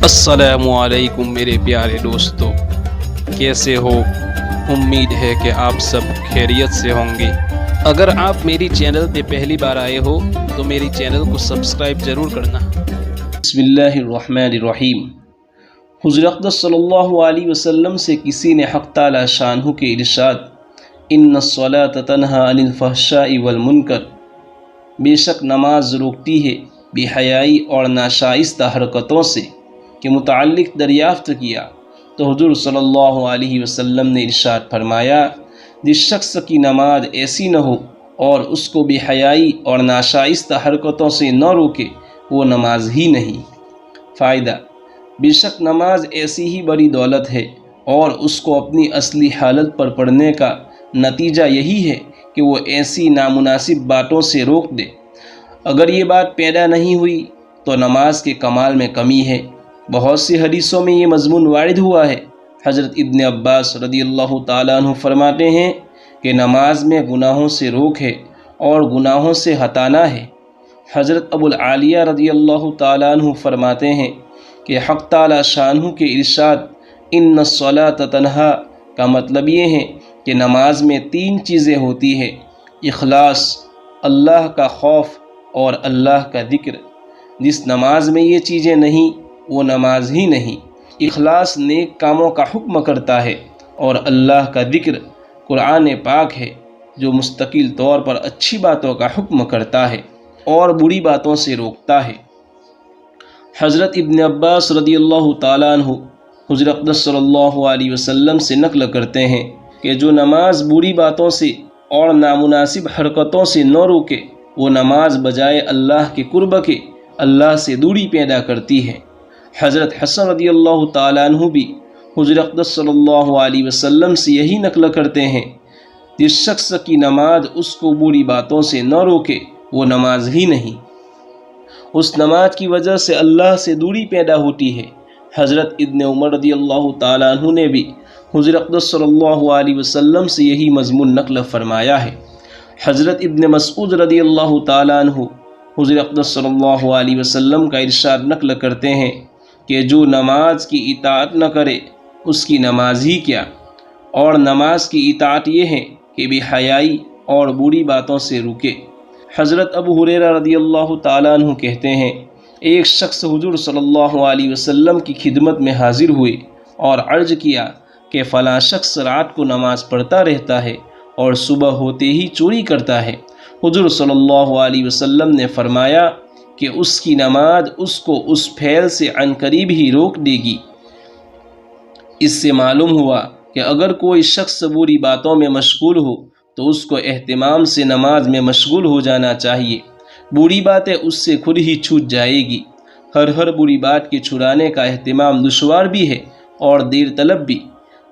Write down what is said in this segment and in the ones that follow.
السلام علیکم میرے پیارے دوستو، کیسے ہو؟ امید ہے کہ آپ سب خیریت سے ہوں گے۔ اگر آپ میری چینل پہ پہلی بار آئے ہو تو میری چینل کو سبسکرائب ضرور کرنا۔ بسم اللہ الرحمن الرحیم۔ حضور اقدس صلی اللہ علیہ وسلم سے کسی نے حق تعالی شانہ کے ارشاد ان الصلاۃ تنہی عن الفحشاء والمنکر، بے شک نماز روکتی ہے بے حیائی اور ناشائستہ حرکتوں سے کے متعلق دریافت کیا تو حضور صلی اللہ علیہ وسلم نے ارشاد فرمایا، جس شخص کی نماز ایسی نہ ہو اور اس کو بے حیائی اور ناشائستہ حرکتوں سے نہ روکے وہ نماز ہی نہیں۔ فائدہ: بے شک نماز ایسی ہی بڑی دولت ہے اور اس کو اپنی اصلی حالت پر پڑھنے کا نتیجہ یہی ہے کہ وہ ایسی نامناسب باتوں سے روک دے۔ اگر یہ بات پیدا نہیں ہوئی تو نماز کے کمال میں کمی ہے۔ بہت سی حدیثوں میں یہ مضمون وارد ہوا ہے۔ حضرت ابن عباس رضی اللہ تعالیٰ عنہ فرماتے ہیں کہ نماز میں گناہوں سے روک ہے اور گناہوں سے ہٹانا ہے۔ حضرت ابو العالیہ رضی اللہ تعالیٰ عنہ فرماتے ہیں کہ حق تعالی شانہ کے ارشاد ان الصلاۃ تنہی کا مطلب یہ ہے کہ نماز میں تین چیزیں ہوتی ہیں: اخلاص، اللہ کا خوف اور اللہ کا ذکر۔ جس نماز میں یہ چیزیں نہیں وہ نماز ہی نہیں۔ اخلاص نیک کاموں کا حکم کرتا ہے اور اللہ کا ذکر قرآن پاک ہے جو مستقل طور پر اچھی باتوں کا حکم کرتا ہے اور بری باتوں سے روکتا ہے۔ حضرت ابن عباس رضی اللہ تعالیٰ عنہ حضور اقدس صلی اللہ علیہ وسلم سے نقل کرتے ہیں کہ جو نماز بری باتوں سے اور نامناسب حرکتوں سے نہ روکے وہ نماز بجائے اللہ کے قرب کے اللہ سے دوری پیدا کرتی ہے۔ حضرت حسن رضی اللہ تعالیٰ عنہ بھی حضور اقدس صلی اللہ علیہ وسلم سے یہی نقل کرتے ہیں، جس شخص کی نماز اس کو بری باتوں سے نہ روکے وہ نماز ہی نہیں۔ اس نماز کی وجہ سے اللہ سے دوری پیدا ہوتی ہے۔ حضرت ابن عمر رضی اللہ تعالیٰ عنہ نے بھی حضور اقدس صلی اللہ علیہ وسلم سے یہی مضمون نقل فرمایا ہے۔ حضرت ابن مسعود رضی اللہ تعالیٰ عنہ حضور اقدس صلی اللہ علیہ وسلم کا ارشاد نقل کرتے ہیں کہ جو نماز کی اطاعت نہ کرے اس کی نماز ہی کیا، اور نماز کی اطاعت یہ ہے کہ بے حیائی اور بری باتوں سے روکے۔ حضرت ابو ہریرہ رضی اللہ تعالیٰ عنہ کہتے ہیں، ایک شخص حضور صلی اللہ علیہ وسلم کی خدمت میں حاضر ہوئے اور عرض کیا کہ فلاں شخص رات کو نماز پڑھتا رہتا ہے اور صبح ہوتے ہی چوری کرتا ہے۔ حضور صلی اللہ علیہ وسلم نے فرمایا کہ اس کی نماز اس کو اس پھیل سے عنقریب ہی روک دے گی۔ اس سے معلوم ہوا کہ اگر کوئی شخص بری باتوں میں مشغول ہو تو اس کو اہتمام سے نماز میں مشغول ہو جانا چاہیے۔ بری باتیں اس سے خود ہی چھوٹ جائے گی۔ ہر بری بات کے چھڑانے کا اہتمام دشوار بھی ہے اور دیر طلب بھی،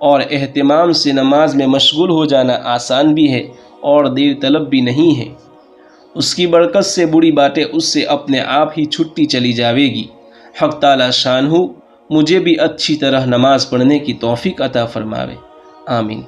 اور اہتمام سے نماز میں مشغول ہو جانا آسان بھی ہے اور دیر طلب بھی نہیں ہے۔ اس کی برکت سے بری باتیں اس سے اپنے آپ ہی چھٹتی چلی جاوے گی۔ حق تعالی شانہ مجھے بھی اچھی طرح نماز پڑھنے کی توفیق عطا فرماوے، آمین۔